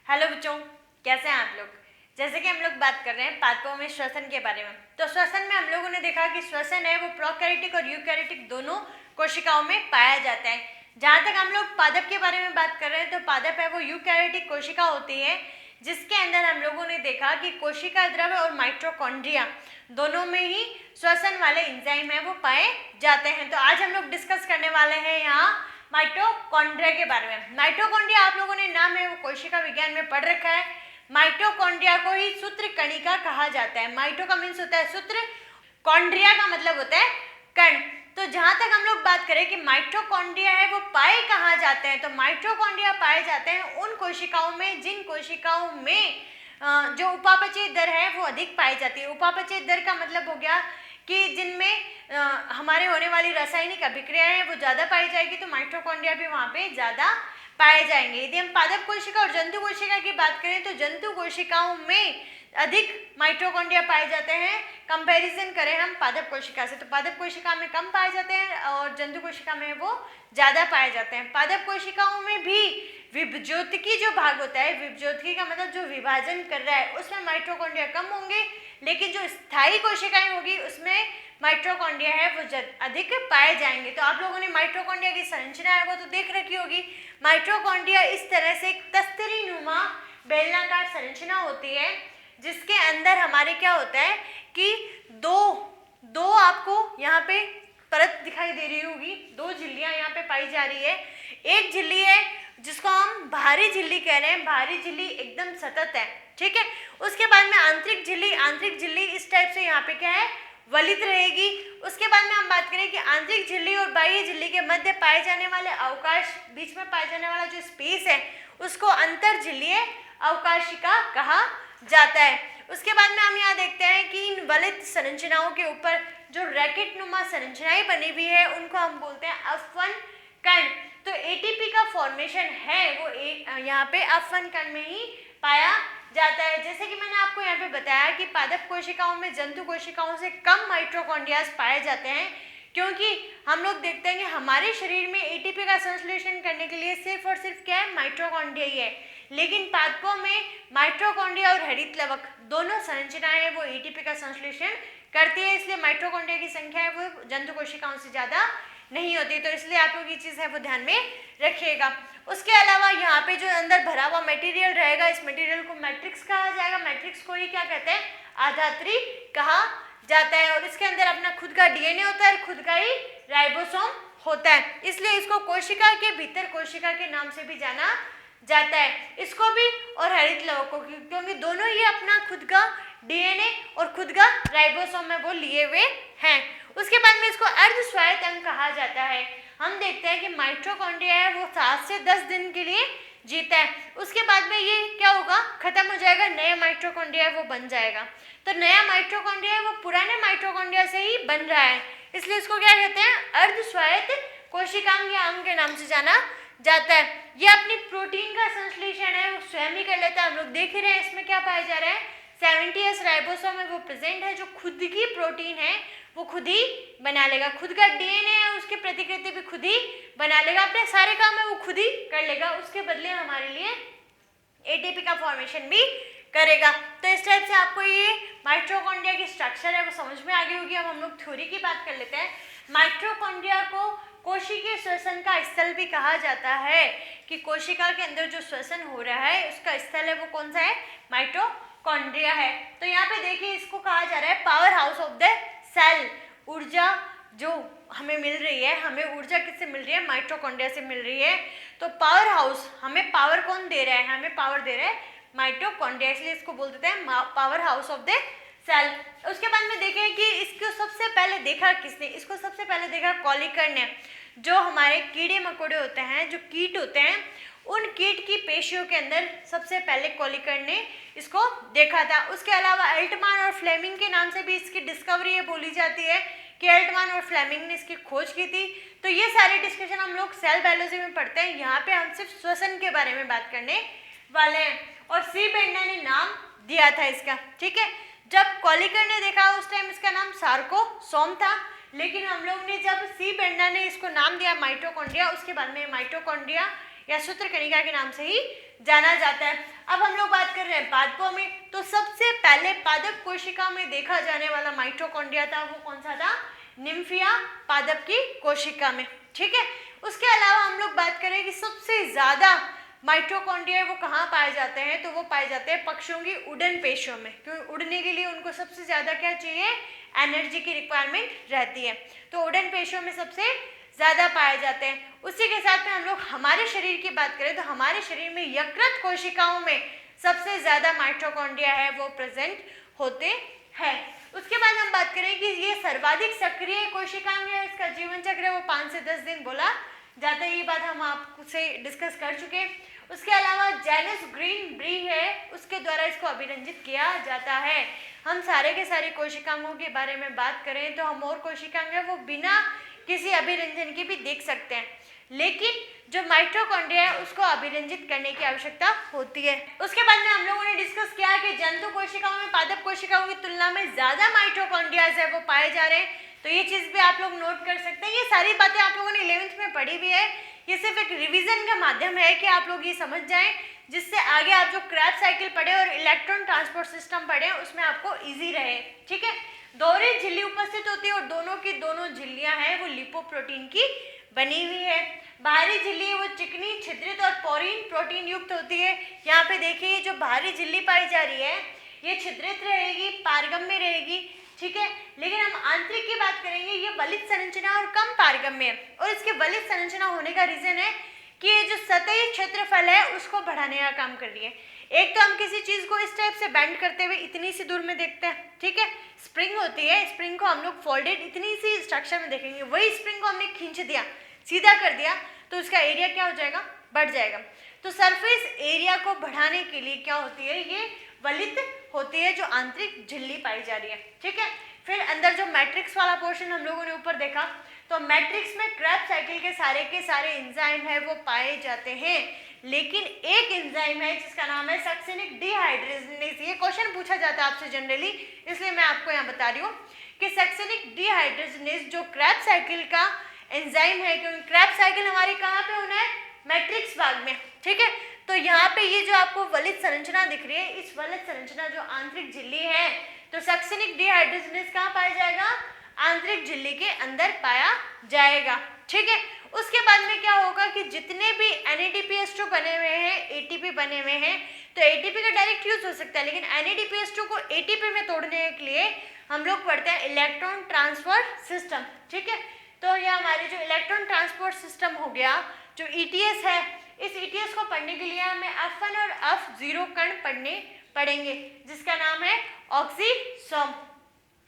Hello बच्चों, कैसे हैं आप लोग। जैसे कि हम लोग बात कर रहे हैं पादपों में श्वसन के बारे में। तो श्वसन में हम लोगों ने देखा कि श्वसन है वो प्रोकैरियोटिक और यूकैरियोटिक दोनों कोशिकाओं में पाया जाता है। जहाँ तक हम लोग पादप के बारे में बात कर रहे हैं तो पादप है वो यूकैरियोटिक कोशिका होती है, जिसके अंदर हम लोगों ने देखा कि कोशिका द्रव्य और माइटोकॉन्ड्रिया दोनों में ही श्वसन वाले एंजाइम है वो पाए जाते हैं। तो आज हम लोग डिस्कस करने वाले हैं यहाँ माइटोकॉन्ड्रिया के बारे में। माइटोकॉन्ड्रिया आप लोगों ने नाम है वो कोशिका विज्ञान में पढ़ रखा है। माइटोकॉन्ड्रिया को ही सूत्र कणिका कहा जाता है। माइटो का मीन्स होता है सूत्र, कॉन्ड्रिया का मतलब होता है कण। तो जहां तक हम लोग बात करें कि माइटोकॉन्ड्रिया है वो पाए कहाँ जाते हैं, तो माइटोकॉन्ड्रिया पाए जाते हैं उन कोशिकाओं में जिन कोशिकाओं में जो उपापचय दर है वो अधिक पाई जाती है। उपापचय दर का मतलब हो गया कि जिनमें हमारे होने वाली रासायनिक अभिक्रियाएं हैं वो ज़्यादा पाई जाएगी, तो माइटोकॉन्ड्रिया भी वहाँ पे ज़्यादा पाए जाएंगे। यदि हम पादप कोशिका और जंतु कोशिका की बात करें तो जंतु कोशिकाओं में अधिक माइटोकॉन्ड्रिया पाए जाते हैं कंपैरिजन करें हम पादप कोशिका से। तो पादप कोशिका में कम पाए जाते हैं और जंतु कोशिका में वो ज़्यादा पाए जाते हैं। पादप कोशिकाओं में भी विभज्योतिकी जो भाग होता है, विभज्योतिकी का मतलब जो विभाजन कर रहा है, उसमें माइटोकॉन्ड्रिया कम होंगे, लेकिन जो स्थायी कोशिकाएं होगी उसमें माइटोकॉन्ड्रिया है वो अधिक पाए जाएंगे। तो आप लोगों ने माइटोकॉन्ड्रिया की संरचना है वो तो देख रखी होगी। माइटोकॉन्ड्रिया इस तरह से एक तस्तरी नुमा बेलनाकार संरचना होती है, जिसके अंदर हमारे क्या होता है कि दो आपको यहाँ पे परत दिखाई दे रही होगी, दो झिल्लियां यहाँ पे पाई जा रही है। एक झिल्ली है जिसको हम बाहरी झिल्ली कह रहे हैं, बाहरी झिल्ली एकदम सतत है, ठीक है। उसके बाद में आंतरिक झिल्ली इस टाइप से यहाँ पे क्या है, वलित रहेगी। उसके बाद में हम बात करें कि आंतरिक झिल्ली और बाह्य झिल्ली के मध्य पाए जाने वाले अवकाश, बीच में पाए जाने वाला जो स्पेस है उसको अंतर झिल्लीय अवकाशिका कहा जाता है। उसके बाद में हम यहाँ देखते हैं कि इन वलित संरचनाओं के ऊपर जो रैकेट नुमा संरचनाएं बनी हुई है उनको हम बोलते हैं अफ1 कण। तो एटीपी का फॉर्मेशन है वो यहाँ पे अफ1 कण में ही पाया जाता है। जैसे कि मैंने आपको यहाँ पे बताया कि पादप कोशिकाओं में जंतु कोशिकाओं से कम माइटोकॉन्ड्रियाज पाए जाते हैं, क्योंकि हम लोग देखते हैं कि हमारे शरीर में एटीपी का संश्लेषण करने के लिए सिर्फ और सिर्फ क्या है, माइटोकॉन्ड्रिया ही है। लेकिन पादपों में माइटोकॉन्ड्रिया और हरित लवक दोनों संरचनाएं हैं वो एटीपी का संश्लेषण करती है, इसलिए माइटोकॉन्ड्रिया की संख्या है वो जंतु कोशिकाओं से ज़्यादा नहीं होती। तो इसलिए आप लोग ये चीज़ है वो ध्यान में रखिएगा। उसके अलावा यहाँ पे जो अंदर भरा हुआ मटेरियल रहेगा, इस मटेरियल को मैट्रिक्स कहा जाएगा। मैट्रिक्स को ही क्या कहते हैं, आधात्री कहा जाता है। और इसके अंदर अपना खुद का डीएनए होता है, खुद का ही राइबोसोम होता है, इसलिए इसको कोशिका के भीतर कोशिका के नाम से भी जाना जाता है, इसको भी और हरित लवक को, क्योंकि दोनों ही अपना खुद का डीएनए और खुद का राइबोसोम है वो लिए हुए हैं। उसके बाद में इसको अर्धस्वायत्त अंग कहा जाता है। हम देखते हैं कि माइटोकॉन्ड्रिया है वो 7 से 10 दिन के लिए जीता है, उसके बाद में ये क्या होगा, खत्म हो जाएगा, नया माइटोकॉन्ड्रिया है वो बन जाएगा। तो नया माइटोकॉन्ड्रिया है वो पुराने माइटोकॉन्ड्रिया से ही बन रहा है, इसलिए इसको क्या कहते हैं, अर्धस्वायत्त कोशिकांग या अंग के नाम से जाना जाता है। ये अपनी प्रोटीन का संश्लेषण है वो स्वयं ही कर लेता है। हम लोग देख ही रहे हैं इसमें क्या पाया जा रहा है, 70S राइबोसोम में वो प्रेजेंट है, जो खुद की प्रोटीन है वो खुद ही बना लेगा, खुद का डीएनए है उसकी प्रतिकृति भी खुद ही बना लेगा, अपने सारे काम है वो खुद ही कर लेगा, उसके बदले हमारे लिए एटीपी का फॉर्मेशन भी करेगा। तो इस टाइप से आपको ये माइटोकॉन्ड्रिया की स्ट्रक्चर है वो समझ में आ गई होगी। अब हम लोग थ्योरी की बात कर लेते हैं। माइटोकॉन्ड्रिया को कोशिकीय श्वसन का स्थल भी कहा जाता है, कि कोशिका के अंदर जो श्वसन हो रहा है उसका स्थल है वो कौन सा है, माइटोकॉन्ड्रिया है। तो यहाँ पे देखिए इसको कहा जा रहा है power house of the cell. ऊर्जा जो हमें मिल रही है, हमें ऊर्जा किससे मिल रही है, माइटोकॉन्ड्रिया से मिल रही है। तो पावर हाउस, हमें पावर कौन दे रहा है, हमें पावर दे रहा है माइटोकॉन्ड्रिया, इसलिए इसको बोल देते हैं power house of the cell. उसके बाद में देखें कि इसको सबसे पहले देखा किसने, इसको सबसे पहले देखा कॉलिकर ने। जो हमारे कीड़े मकोड़े होते हैं, जो कीट होते हैं, उन कीट की पेशियों के अंदर सबसे पहले कॉलिकर ने इसको देखा था। उसके अलावा एल्टमान और फ्लेमिंग के नाम से भी इसकी डिस्कवरी ये बोली जाती है कि एल्टमान और फ्लेमिंग ने इसकी खोज की थी। तो ये सारे डिस्कशन हम लोग सेल बायोलॉजी में पढ़ते हैं, यहाँ पे हम सिर्फ श्वसन के बारे में बात करने वाले हैं। और सी बेंडा ने नाम दिया था इसका, ठीक है। जब कॉलिकर ने देखा उस टाइम इसका नाम सार्कोसोम था, लेकिन हम लोग ने जब सी बेंडा ने इसको नाम दिया माइटोकॉन्ड्रिया, उसके बाद में माइटोकॉन्ड्रिया या सूत्रकणिका के नाम से ही जाना जाता है। अब हम लोग बात कर रहे हैं पादपों में, तो सबसे पहले पादप कोशिका में देखा जाने वाला माइटोकॉन्ड्रिया था वो कौन सा था? निम्फिया पादप की कोशिका में, ठीक है। उसके अलावा हम लोग बात करें कि सबसे ज्यादा माइटोकॉन्ड्रिया वो कहाँ पाए जाते हैं, तो वो पाए जाते हैं पक्षियों की उड़न पेशियों में, क्योंकि उड़ने के लिए उनको सबसे ज्यादा क्या चाहिए? एनर्जी की रिक्वायरमेंट रहती है, तो उड़न पेशियों में सबसे ज्यादा पाए जाते हैं। उसी के साथ में हम लोग हमारे शरीर की बात करें तो हमारे शरीर में यकृत कोशिकाओं में सबसे ज्यादा माइटोकॉन्ड्रिया है वो प्रेजेंट होते हैं। उसके बाद हम बात करें कि ये सर्वाधिक सक्रिय कोशिकाएं है, इसका जीवन चक्र है वो 5 से 10 दिन बोला जाता है, ये बात हम आपसे डिस्कस कर चुके हैं। उसके अलावा जेनस ग्रीन ब्री है, उसके द्वारा इसको अभिरंजित किया जाता है। हम सारे के सारे कोशिकांगों के बारे में बात करें तो हम और कोशिकांग है वो बिना किसी अभिरंजन के भी देख सकते हैं, लेकिन जो माइटोकॉन्ड्रिया है उसको अभिरंजित करने की आवश्यकता होती है। उसके बाद में हम लोगों ने डिस्कस किया कि जंतु कोशिकाओं में पादप कोशिकाओं की तुलना में ज्यादा माइटोकॉन्ड्रियाज है वो पाए जा रहे हैं, तो ये चीज भी आप लोग नोट कर सकते हैं। ये सारी बातें आप लोगों ने 11th में पढ़ी भी है, ये सिर्फ एक रिवीजन का माध्यम है कि आप लोग ये समझ जाएं, जिससे आगे आप जो क्रैब साइकिल पढ़े और इलेक्ट्रॉन ट्रांसपोर्ट सिस्टम पढ़े उसमें आपको इजी रहे, ठीक है। दोहरी झिल्ली उपस्थित होती है और दोनों की दोनों झिल्लियां हैं वो लिपोप्रोटीन की बनी हुई है। बाहरी झिल्ली वो चिकनी, छिद्रित और पोरीन प्रोटीन युक्त होती है। यहाँ पे देखिए जो बाहरी झिल्ली पाई जा रही है ये छिद्रित रहेगी, पारगम्य रहेगी, ठीक है। लेकिन हम आंतरिक की बात करेंगे, ये वलित संरचना और कम पारगम्य है, और इसके वलित संरचना होने का रीजन है कि ये जो सतही क्षेत्रफल है उसको बढ़ाने का काम कर रही है। एक तो हम किसी चीज को इस टाइप से बेंड करते हुए इतनी सी दूर में देखते हैं, ठीक है। स्प्रिंग होती है, स्प्रिंग को हम लोग फोल्डेड इतनी सी स्ट्रक्चर में देखेंगे, वही स्प्रिंग को हमने खींच दिया, सीधा कर दिया, तो उसका एरिया क्या हो जाएगा? बढ़ जाएगा। तो सरफेस एरिया को बढ़ाने के लिए क्या होती है? ये वलित होती है जो आंतरिक झिल्ली पाई जा रही है, ठीक है। फिर अंदर जो मैट्रिक्स वाला पोर्शन हम लोगों ने ऊपर देखा, तो मैट्रिक्स में क्रैब साइकिल के सारे एंजाइम है वो पाए जाते हैं, लेकिन एक एंजाइम है जिसका नाम है सक्सिनिक डिहाइड्रोजनेज। ये क्वेश्चन पूछा जाता है आपसे जनरली, इसलिए मैं आपको यहाँ बता रही हूँ कि सक्सिनिक डिहाइड्रोजनेज जो क्रैब साइकिल का एंजाइम है, क्योंकि क्रैब साइकिल हमारी कहाँ पे होना है? मैट्रिक्स भाग में, ठीक है। तो यहाँ पे ये जो आपको वलित संरचना दिख रही है, इस वलित संरचना जो आंतरिक झिल्ली है, तो सक्सिनिक डिहाइड्रोजनेज कहाँ पाया जाएगा? आंतरिक झिल्ली के अंदर पाया जाएगा, ठीक है। उसके बाद में क्या होगा कि जितने भी NADPH2 बने हुए हैं, ATP बने हुए हैं, तो ATP का डायरेक्ट यूज हो सकता है, लेकिन NADPH2 को ATP में तोड़ने के लिए हम लोग पढ़ते हैं इलेक्ट्रॉन ट्रांसपोर्ट सिस्टम, ठीक है। तो ये हमारे जो इलेक्ट्रॉन ट्रांसपोर्ट सिस्टम हो गया, जो ETS है, इस ETS को पढ़ने के लिए हमें F1 और F0 कण पढ़ने पड़ेंगे, जिसका नाम है ऑक्सीसोम।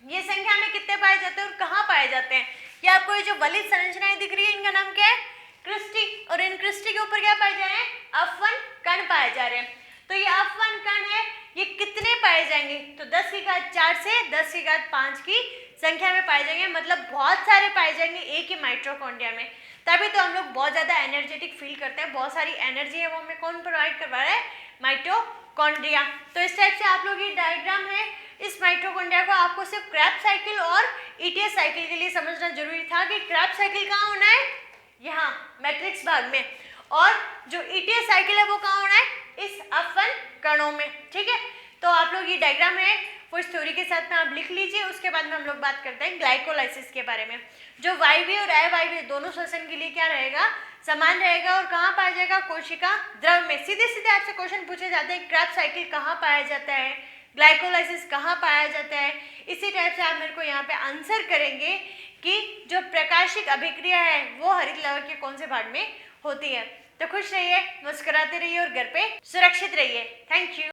ये संख्या में कितने पाए जाते हैं और कहाँ पाए जाते हैं? ये आपको ये जो वलित संरचनाएं दिख रही है इनका नाम क्या है? क्रिस्टी, और इन क्रिस्टी के ऊपर क्या पाए जा रहे हैं? F1 कण पाए जा रहे हैं। तो ये F1 कण है, ये कितने पाए जाएंगे? तो 10 की घात 4 से 10 की घात 5 की संख्या में पाए जाएंगे, मतलब बहुत सारे पाए जाएंगे एक ही माइटोकॉन्ड्रिया में। तभी तो हम लोग बहुत ज्यादा एनर्जेटिक फील करते हैं, बहुत सारी एनर्जी है वो हमें कौन प्रोवाइड करवा रहा है? माइटोकॉन्ड्रिया। तो इस टाइप से आप लोग ये डायग्राम है, इस माइटोकॉन्ड्रिया को आपको सिर्फ क्रैब साइकिल और ETS साइकिल के लिए समझना जरूरी था कि क्रैब साइकिल कहाँ होना है? यहाँ मैट्रिक्स भाग में, और जो ETS साइकिल है वो कहाँ होना है? इस F1 कणों में, ठीक है। तो आप लोग ये डायग्राम है वो इस थ्योरी के साथ में आप लिख लीजिए। उसके बाद में हम लोग बात करते हैं ग्लाइकोलाइसिस के बारे में, जो वायवीय और अवायवीय दोनों श्वसन के लिए क्या रहेगा? समान रहेगा, और कहाँ पाया जाएगा? कोशिका द्रव में। सीधे सीधे आपसे क्वेश्चन पूछे जाते हैं क्रैब साइकिल कहाँ पाया जाता है, ग्लाइकोलाइसिस कहाँ पाया जाता है। इसी टाइप से आप मेरे को यहाँ पे आंसर करेंगे कि जो प्रकाशिक अभिक्रिया है वो हरित लवक के कौन से भाग में होती है। तो खुश रहिए, मुस्कुराते रहिए और घर पे सुरक्षित रहिए। Thank you.